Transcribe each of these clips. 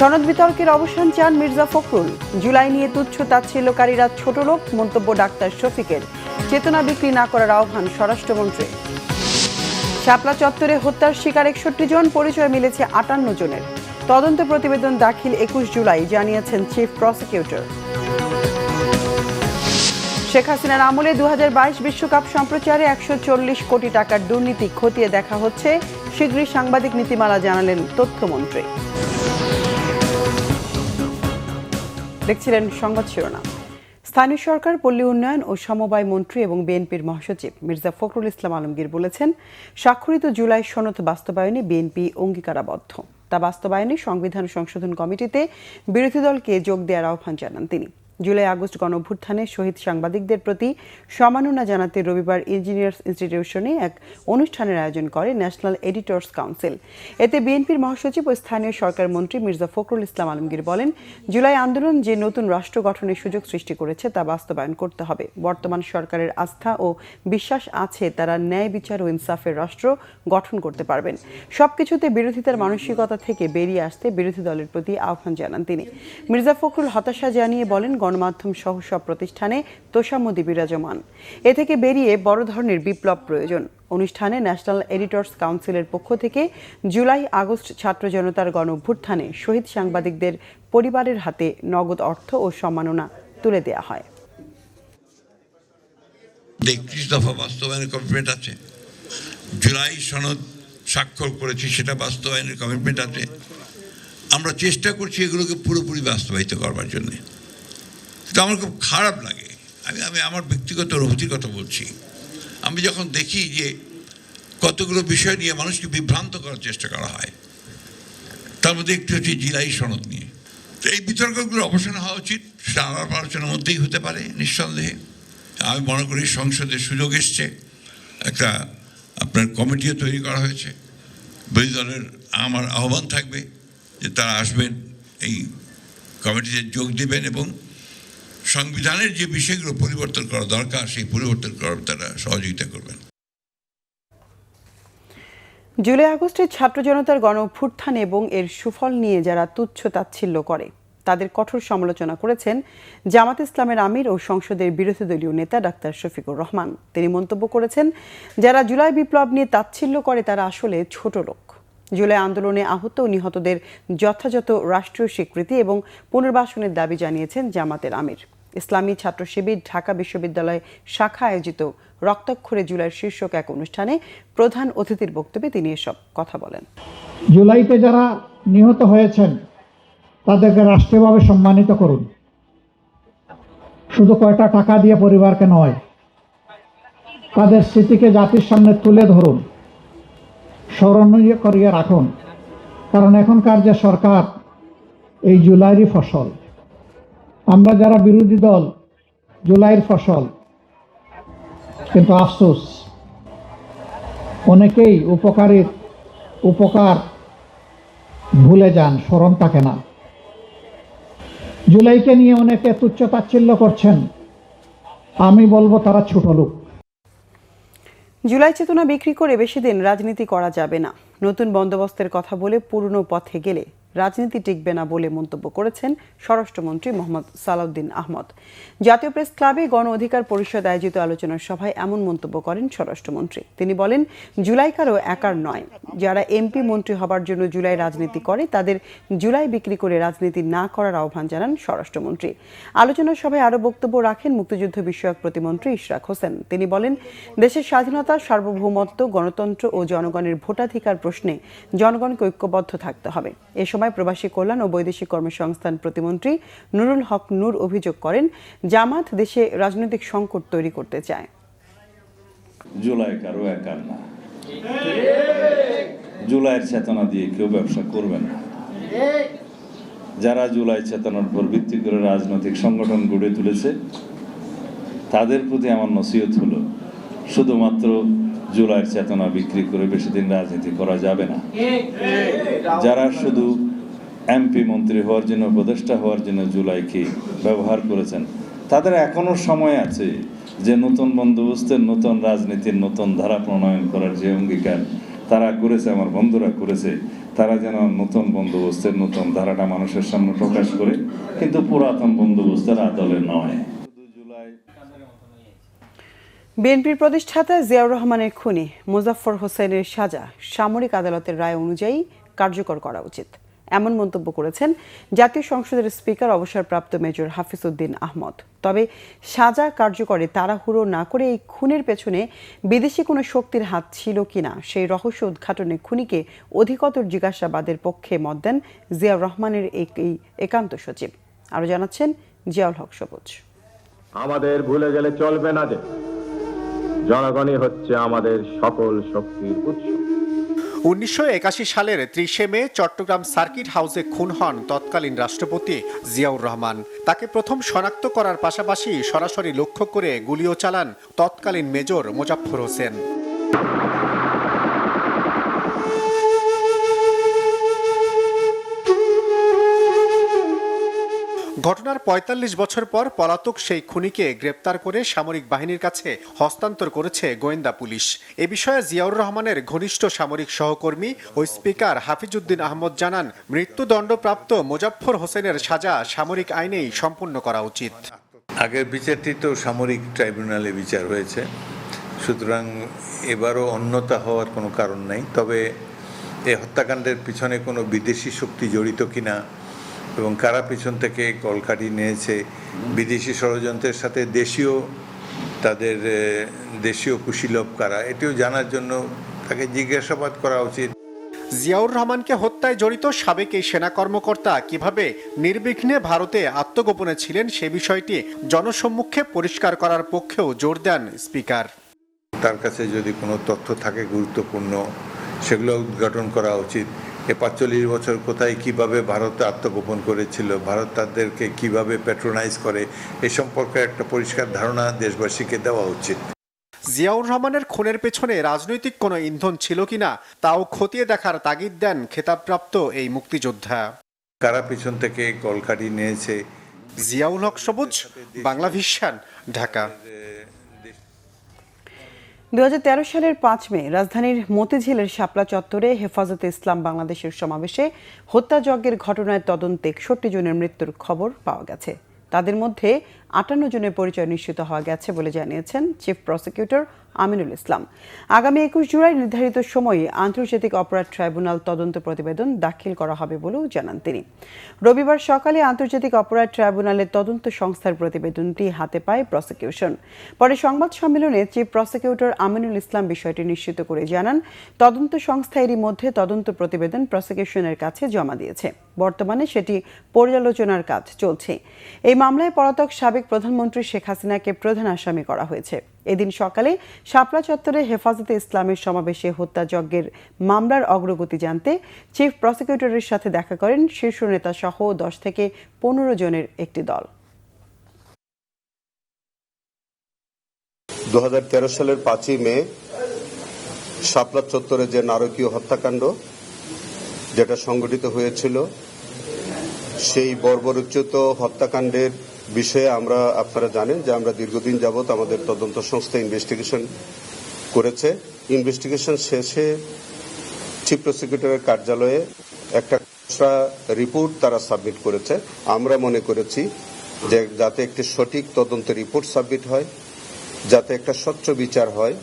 সনদ বিতর্কের অবসান চান মির্জা ফখরুল। জুলাই নিয়ে তুচ্ছ তাচ্ছিল্যকারীরা ছোট লোক, মন্তব্য ডাক্তার শফিকের। চেতনা বিক্রি না করার আহ্বান স্বরাষ্ট্রমন্ত্রী। শাপলা চত্বরে হত্যার শিকার 61 জন, পরিচয় মিলেছে 58 জনের। তদন্ত প্রতিবেদন দাখিল 21 জুলাই, জানিয়েছেন চিফ প্রসিকিউটর। শেখ হাসিনার আমলে 2022 বিশ্বকাপ সম্প্রচারে 140 কোটি টাকার দুর্নীতি খতিয়ে দেখা হচ্ছে, শীঘ্রই সাংবাদিক নীতিমালা জানালেন তথ্যমন্ত্রী। দেখছিলেন সংবাদ শিরোনাম। স্থানীয় সরকার, পল্লী উন্নয়ন ও সমবায় মন্ত্রী এবং বিএনপির মহাসচিব মির্জা ফখরুল ইসলাম আলমগীর বলেছেন, স্বাক্ষরিত জুলাই সনদ বাস্তবায়নে বিএনপি অঙ্গীকারাবদ্ধ। তা বাস্তবায়নে সংবিধান সংশোধন কমিটিতে বিরোধী দলকে যোগ দেওয়ার আহ্বান জানান তিনি। জুলাই আগস্ট গণঅভ্যুত্থানে শহীদ সাংবাদিকদের প্রতি সম্মাননা জানাতে রবিবার ইঞ্জিনিয়ার্স ইনস্টিটিউশনে এক অনুষ্ঠানের আয়োজন করে ন্যাশনাল এডিটর্স কাউন্সিল। এতে বিএনপির মহাসচিব ও স্থানীয় সরকার মন্ত্রী মির্জা ফখরুল ইসলাম আলমগীর বলেন, জুলাই আন্দোলন যে নতুন রাষ্ট্র গঠনের সুযোগ সৃষ্টি করেছে তা বাস্তবায়ন করতে হবে। বর্তমান সরকারের আস্থা ও বিশ্বাস আছে তারা ন্যায় বিচার ও ইনসাফের রাষ্ট্র গঠন করতে পারবেন। সবকিছুতে বিরোধিতার মানসিকতা থেকে বেরিয়ে আসতে বিরোধী দলের প্রতি আহ্বান জানান তিনি। মির্জা ফখরুল হতাশা জানিয়ে বলেন, গণমাধ্যম সহ সব প্রতিষ্ঠানে তোষামোদী বিরাজমান। এ থেকে বেরিয়ে বড় ধরনের বিপ্লব প্রয়োজন। অনুষ্ঠানে ন্যাশনাল এডিটর্স কাউন্সিলের পক্ষ থেকে জুলাই আগস্ট ছাত্র জনতার গণঅভ্যুত্থানে শহীদ সাংবাদিকদের পরিবারের হাতে নগদ অর্থ ও সম্মাননা তুলে দেওয়া হয়। 31 দফা বাস্তবায়নের কমিটমেন্ট আছে, জুলাই সনদ স্বাক্ষর করেছি, সেটা বাস্তবায়নের কমিটমেন্ট আছে। আমরা চেষ্টা করছি এগুলোকে পুরোপুরি বাস্তবায়িত করবার জন্য। তো আমার খুব খারাপ লাগে, আমি আমার ব্যক্তিগত অনুভূতির কথা বলছি। আমি যখন দেখি যে কতগুলো বিষয় নিয়ে মানুষকে বিভ্রান্ত করার চেষ্টা করা হয়, তার মধ্যে একটি হচ্ছে জুলাই সনদ নিয়ে। তো এই বিতর্কগুলো অবসান হওয়া উচিত, সেটা আলাপ আলোচনার মধ্যেই হতে পারে নিঃসন্দেহে। আমি মনে করি সংসদে সুযোগ এসছে, একটা আপনার কমিটিও তৈরি করা হয়েছে। বিরোধী দলের আমার আহ্বান থাকবে যে তারা আসবেন, এই কমিটিতে যোগ দেবেন এবং সংবিধানের যে বিষয়গুলো পরিবর্তন করা দরকার সেই পরিবর্তন করার তারা সহযোগিতা করবেন। জুলাই আগস্টের ছাত্র জনতার গণঅভ্যুত্থান এবং এর সুফল নিয়ে যারা তুচ্ছ তাচ্ছিল্য করে তাদের কঠোর সমালোচনা করেছেন জামাত ইসলামের আমির ও সংসদের বিরোধী দলীয় নেতা ডাক্তার শফিকুর রহমান। তিনি মন্তব্য করেছেন, যারা জুলাই বিপ্লব নিয়ে তাচ্ছিল্য করে তারা আসলে ছোট লোক। জুলাই আন্দোলনে আহত ও নিহতদের যথাযথ রাষ্ট্রীয় স্বীকৃতি এবং পুনর্বাসনের দাবি জানিয়েছেন জামাতের আমির। ইসলামী ছাত্র শিবির ঢাকা বিশ্ববিদ্যালয় শাখা আয়োজিত রক্তাক্ষরে জুলাইয়ের শীর্ষক এক অনুষ্ঠানে প্রধান অতিথির বক্তব্যে তিনি এসব কথা বলেন। জুলাইতে যারা নিহত হয়েছেন তাদেরকে রাষ্ট্রীয়ভাবে সম্মানিত করুন, শুধু কয়টা টাকা দিয়ে পরিবারকে নয়, তাদের স্মৃতিকে জাতির সামনে তুলে ধরুন, স্মরণীয় করিয়ে রাখুন। কারণ এখনকার যে সরকার এই জুলাইয়েরই ফসল। আমরা যারা বিরোধী দল জুলাইয়ের ফসল, কিন্তু আফসোস অনেকেই উপকার ভুলে যান, স্মরণ থাকে না। জুলাইকে নিয়ে অনেকে তুচ্ছ তাচ্ছিল্য করছেন, আমি বলবো তারা ছোট লোক। জুলাই চেতনা বিক্রি করে বেশি দিন রাজনীতি করা যাবে না। নতুন বন্দোবস্তের কথা বলে পুরনো পথে গেলে রাজনীতি টিকবে না বলে মন্তব্য করেছেন স্বরাষ্ট্রমন্ত্রী মোহাম্মদ সালাউদ্দিন আহমদ। জাতীয় প্রেস ক্লাবে গণ অধিকার পরিষদ আয়োজিত আলোচনা সভায় এমন মন্তব্য করেন স্বরাষ্ট্রমন্ত্রী। তিনি বলেন, জুলাই কারো একার নয়। যারা এমপি মন্ত্রী হবার জন্য জুলাই রাজনীতি করে তাদের জুলাই বিক্রি করে রাজনীতি না করার আহ্বান জানান স্বরাষ্ট্রমন্ত্রী। আলোচনা সভায় আরও বক্তব্য রাখেন মুক্তিযুদ্ধ বিষয়ক প্রতিমন্ত্রী ইশরাক হোসেন। তিনি বলেন, দেশের স্বাধীনতা, সার্বভৌমত্ব, গণতন্ত্র ও জনগণের ভোটাধিকার প্রশ্নে জনগণকে ঐক্যবদ্ধ থাকতে হবে। এ সময় প্রবাসী কল্যাণ ও বৈদেশিক কর্মসংস্থান প্রতিমন্ত্রী নুরুল হক নূর অভিযোগ করেন, জামাত দেশে রাজনৈতিক সংকট তৈরি করতে চায়। জুলাই কারো একার না, জুলাইয়ের চেতনা দিয়ে কেউ ব্যবসা করবে না। যারা জুলাই চেতনার উপর ভিত্তি করে রাজনৈতিক সংগঠন গড়ে তুলেছে তাদের প্রতি আমার নসিহত হলো, শুধুমাত্র জুলাইয়ের চেতনা বিক্রি করে বেশি দিন রাজনীতি করা যাবে না। যারা শুধু এমপি মন্ত্রী হওয়ার জন্য, উপদেষ্টা হওয়ার জন্য জুলাইকে ব্যবহার করেছেন, তাদের এখনো সময় আছে যে নতুন বন্দোবস্তের, নতুন রাজনীতির নতুন ধারা প্রণয়ন করার যে অঙ্গীকার, তারা করেছে, আমার বন্ধুরা করেছে, তারা যেন নতুন বন্দোবস্তের নতুন ধারাটা মানুষের সামনে প্রকাশ করে, কিন্তু পুরাতন বন্দোবস্তের আদলে নয়। বিএনপির প্রতিষ্ঠাতা জিয়াউর রহমানের খুনি মোজাফফর হোসেনের সাজা সামরিক আদালতের রায় অনুযায়ী কার্যকর করা উচিত, এমন মন্তব্য করেছেন জাতীয় সংসদের স্পিকার অবসরপ্রাপ্ত মেজর হাফিজ উদ্দিন আহমদ। তবে সাজা কার্যকরে তাড়াহুড়ো না করে এই খুনের পেছনে বিদেশি কোনো শক্তির হাত ছিল কিনা সেই রহস্য উদ্ঘাটনে খুনিকে অধিকতর জিজ্ঞাসাবাদের পক্ষে মত দেন জিয়াউর রহমানের এই একান্ত সচিব। আরো জানাচ্ছেন জিয়াউল হক সবুজ। আমাদের ভুলে গেলে চলবে না যে জনগণই হচ্ছে আমাদের সকল শক্তির উৎস। 1981 সালের 30 মে চট্টগ্রাম সার্কিট হাউসে খুন হন তৎকালীন রাষ্ট্রপতি জিয়াউর রহমান। তাকে প্রথম শনাক্ত করার পাশাপাশি সরাসরি লক্ষ্য করে গুলিও চালান তৎকালীন মেজর মোজাফফর হোসেন। ঘটনার ৪৫ বছর পর পলাতক সেই খুনিকে গ্রেপ্তার করে সামরিক বাহিনীর কাছে হস্তান্তর করেছে গোয়েন্দা পুলিশ। এ বিষয়ে জিয়াউর রহমানের ঘনিষ্ঠ সামরিক সহকর্মী ও স্পিকার হাফিজ উদ্দিন আহমদ জানান, মৃত্যুদণ্ডপ্রাপ্ত মোজাফফর হোসেনের সাজা সামরিক আইনেই সম্পূর্ণ করা উচিত। আগের বিচারটি তো সামরিক ট্রাইব্যুনালে বিচার হয়েছে, সুতরাং এবারও অন্যতা হওয়ার কোনো কারণ নেই। তবে এই হত্যাকাণ্ডের পিছনে কোনো বিদেশি শক্তি জড়িত কিনা এবং কারা পিছন থেকে কলকাঠি নিয়েছে, বিদেশি ষড়যন্ত্রের সাথে তাদের দেশীয় কুশীলব কারা, এটিও জানার জন্য তাকে জিজ্ঞাসাবাদ করা উচিত। জিয়াউর রহমানকে হত্যায় জড়িত সাবেক এই সেনা কর্মকর্তা কিভাবে নির্বিঘ্নে ভারতে আত্মগোপনে ছিলেন সে বিষয়টি জনসম্মুখে পরিষ্কার করার পক্ষেও জোর দেন স্পিকার। তার কাছে যদি কোনো তথ্য থাকে গুরুত্বপূর্ণ, সেগুলো উদ্ঘাটন করা উচিত। ৪৫ বছর কোথায় কিভাবে ভারতে আত্মগোপন করেছিল, ভারত তাদেরকে কিভাবে প্যাট্রোনাইজ করে, এ সম্পর্কে একটা পরিষ্কার ধারণা দেশবাসীকে দেওয়া উচিত। জিয়াউর রহমানের খুনের পেছনে রাজনৈতিক কোনো ইন্ধন ছিল কিনা তাও খতিয়ে দেখার তাগিদ দেন খেতাবপ্রাপ্ত এই মুক্তিযোদ্ধা। কারা পিছন থেকে কলকাঠি নিয়েছে। জিয়াউল হক সবুজ, বাংলা ভিশন, ঢাকা। 2013 সালের 5 মে রাজধানীর মতিঝিলের শাপলা চত্বরে হেফাজতে ইসলাম বাংলাদেশের সমাবেশে হত্যাযজ্ঞের ঘটনায় তদন্তে 61 জনের মৃত্যুর খবর পাওয়া গেছে। তাদের মধ্যে 58 জনের পরিচয় নিশ্চিত হওয়া গেছে বলে জানিয়েছেন চিফ প্রসিকিউটর আমিনুল ইসলাম। আগামী 21 জুলাই নির্ধারিত সময়ে আন্তর্জাতিক অপরাধ ট্রাইব্যুনাল তদন্ত প্রতিবেদন দাখিল করা হবে বলেও জানান তিনি। রবিবার সকালে আন্তর্জাতিক অপরাধ ট্রাইব্যুনালের তদন্ত সংস্থার প্রতিবেদনটি হাতে পায় প্রসিকিউশন। পরে সংবাদ সম্মেলনে চিফ প্রসিকিউটর আমিনুল ইসলাম বিষয়টি নিশ্চিত করে জানান, তদন্ত সংস্থা এরই মধ্যে তদন্ত প্রতিবেদন প্রসিকিউশনের কাছে জমা দিয়েছে। বর্তমানে সেটি পর্যালোচনার কাজ চলছে। এই মামলায় পলাতক সাবেক প্রধানমন্ত্রী শেখ হাসিনাকে প্রধান আসামি করা হয়েছে। এদিন সকালে শাপলা চত্বরে হেফাজতে ইসলামের সমাবেশে হত্যাযজ্ঞের মামলার অগ্রগতি জানতে চিফ প্রসিকিউটরের সাথে দেখা করেন শীর্ষ নেতা সহ 10 থেকে 15 জনের একটি দল। 2013 সালের 5 মে শাপলা চত্বরে যে নারকীয় হত্যাকাণ্ড যেটা সংঘটিত হয়েছিল, সেই বর্বরোচিত হত্যাকাণ্ডের বিষয়ে আপনারা জানেন যে আমরা দীর্ঘদিন যাবৎ আমাদের তদন্ত সংস্থা ইনভেস্টিগেশন করেছে। ইনভেস্টিগেশন শেষে চিফ প্রসিকিউটরের কার্যালয়ে একটা রিপোর্ট তারা সাবমিট করেছে। আমরা মনে করেছি যে যাতে একটি সঠিক তদন্ত রিপোর্ট সাবমিট হয়, যাতে একটা স্বচ্ছ বিচার হয়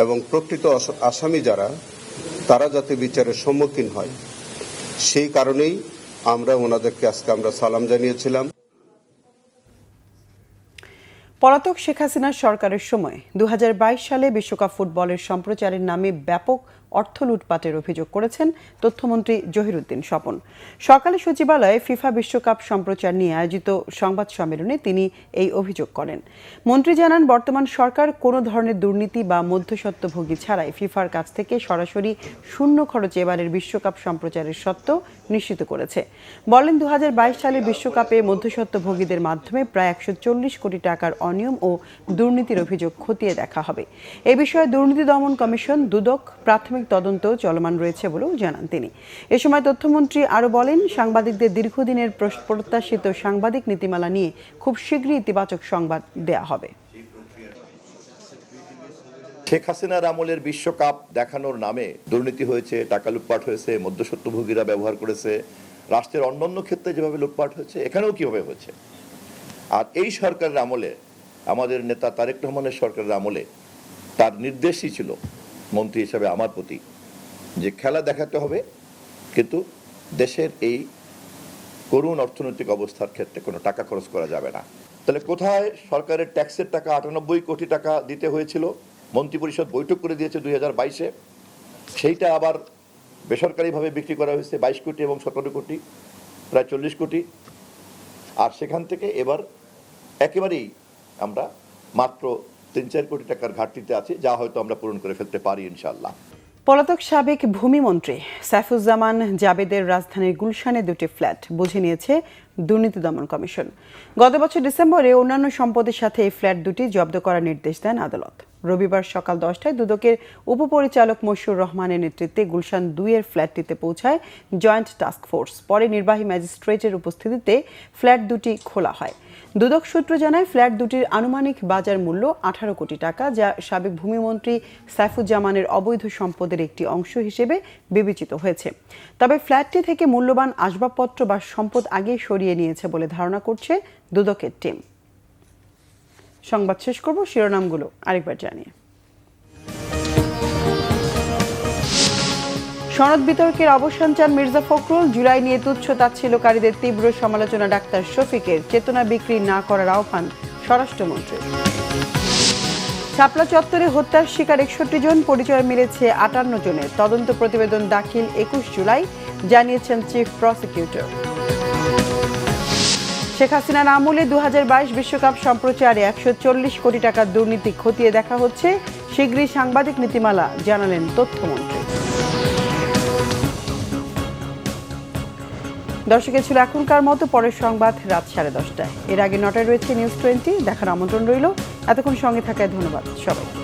এবং প্রকৃত আসামি যারা তারা যাতে বিচারের সম্মুখীন হয়, সেই কারণেই আমরা ওনাদেরকে আজকে আমরা সালাম জানিয়েছিলাম। পলাতক শেখ হাসিনার সরকারের সময় 2022 সালে বিশ্বকাপ ফুটবলের সম্প্রচারের নামে ব্যাপক অর্থ লুটপাটের অভিযোগ করেছেন তথ্যমন্ত্রী জহিরুদ্দিন স্বপন। সকালে সচিবালয়ে ফিফা বিশ্বকাপ সম্প্রচার নিয়ে আয়োজিত সংবাদ সম্মেলনে তিনি এই অভিযোগ করেন। মন্ত্রী জানান, বর্তমান সরকার কোনো ধরনের দুর্নীতি বা মধ্যস্বত্বভোগী ছাড়াই ফিফার কাছ থেকে সরাসরি শূন্য খরচে এবারের বিশ্বকাপ সম্প্রচারের সত্ত্ব নিশ্চিত করেছে। বলেন, 2022 সালের বিশ্বকাপে মধ্যস্বত্বভোগীদের মাধ্যমে প্রায় 140 কোটি টাকার অনিয়ম ও দুর্নীতির অভিযোগ খতিয়ে দেখা হবে। এ বিষয়ে দুর্নীতি দমন কমিশন দুদক প্রাথমিক তদন্ত চলমান রয়েছে বলেও জানান তিনি। এ সময় তথ্যমন্ত্রী আরও বলেন, সাংবাদিকদের দীর্ঘদিনের প্রত্যাশিত সাংবাদিক নীতিমালা নিয়ে খুব শীঘ্রই ইতিবাচক সংবাদ দেয়া হবে। শেখ হাসিনার আমলের বিশ্বকাপ দেখানোর নামে দুর্নীতি হয়েছে, টাকা লুটপাট হয়েছে, মধ্যস্বত্বভোগীরা ব্যবহার করেছে, রাষ্ট্রের অন্যান্য ক্ষেত্রে যেভাবে লুটপাট হয়েছে এখানেও কিভাবে হয়েছে। আর এই সরকারের আমলে, আমাদের নেতা তারেক রহমানের সরকারের আমলে তার নির্দেশই ছিল মন্ত্রী হিসেবে আমার প্রতি যে খেলা দেখাতে হবে, কিন্তু দেশের এই করুণ অর্থনৈতিক অবস্থার ক্ষেত্রে কোনো টাকা খরচ করা যাবে না। তাহলে কোথায় সরকারের ট্যাক্সের টাকা 98 কোটি টাকা দিতে হয়েছিল, মন্ত্রিপরিষদ বৈঠক করে দিয়েছে 2022-এ, সেইটা আবার বেসরকারিভাবে বিক্রি করা হয়েছে 22 কোটি এবং 17 কোটি, প্রায় 40 কোটি। আর সেখান থেকে এবার একেবারেই আমরা মাত্র 3-4 কোটি টাকার ঘাটতিতে আছি, যা হয়তো আমরা পূরণ করে ফেলতে পারি ইনশাআল্লাহ। পলাতক সাবেক ভূমিমন্ত্রী সাইফুজ্জামান জাবেদের রাজধানীর গুলশানে 2টি ফ্ল্যাট বুঝে নিয়েছে দুর্নীতি দমন কমিশন। গত বছর ডিসেম্বরে অন্যান্য সম্পদের সাথে এই ফ্ল্যাট দুটি জব্দ করার নির্দেশ দেন আদালত। রবিবার সকাল 10টায় দুদকের উপপরিচালক মশিউর রহমানের নেতৃত্বে গুলশান 2-এর ফ্ল্যাটটিতে পৌঁছায় জয়েন্ট টাস্ক ফোর্স। পরে নির্বাহী ম্যাজিস্ট্রেটের উপস্থিতিতে ফ্ল্যাট দুটি খোলা হয়। দুদক সূত্র জানায় ফ্ল্যাট দুটির আনুমানিক বাজার মূল্য 18 কোটি টাকা, যা সাবেক ভূমিমন্ত্রী সাইফুজ্জামানের অবৈধ সম্পদের একটি অংশ হিসেবে বিবেচিত হয়েছে। তবে ফ্ল্যাটটি থেকে মূল্যবান আসবাবপত্র বা সম্পদ আগেই সরিয়ে নিয়েছে বলে ধারণা করছে দুদকের টিম। সংবাদ শেষ করব শিরোনামগুলো আরেকবার জানিয়ে। সনদ বিতর্কের অবসান চান মির্জা ফখরুল। জুলাই নিয়ে তুচ্ছ তাচ্ছিল্যকারীদের তীব্র সমালোচনা ডাক্তার শফিকের। চেতনা বিক্রি না করার আহ্বান স্বরাষ্ট্রমন্ত্রীর। শাপলা চত্বরে হত্যার শিকার 61 জন, পরিচয় মিলেছে 58 জনের। তদন্ত প্রতিবেদন দাখিল 21 জুলাই, জানিয়েছেন চিফ প্রসিকিউটর। শেখ হাসিনার আমলে 2022 বিশ্বকাপ সম্প্রচারে 140 কোটি টাকার দুর্নীতি খতিয়ে দেখা হচ্ছে। শীঘ্রই সাংবাদিক নীতিমালা, জানালেন তথ্যমন্ত্রী। দর্শকের ছিল এখনকার মতো। পরের সংবাদ রাত 10:30টায়। এর আগে 9টায় রয়েছে নিউজ 20। দেখার আমন্ত্রণ রইল। এতক্ষণ সঙ্গে থাকায় ধন্যবাদ সবাইকে।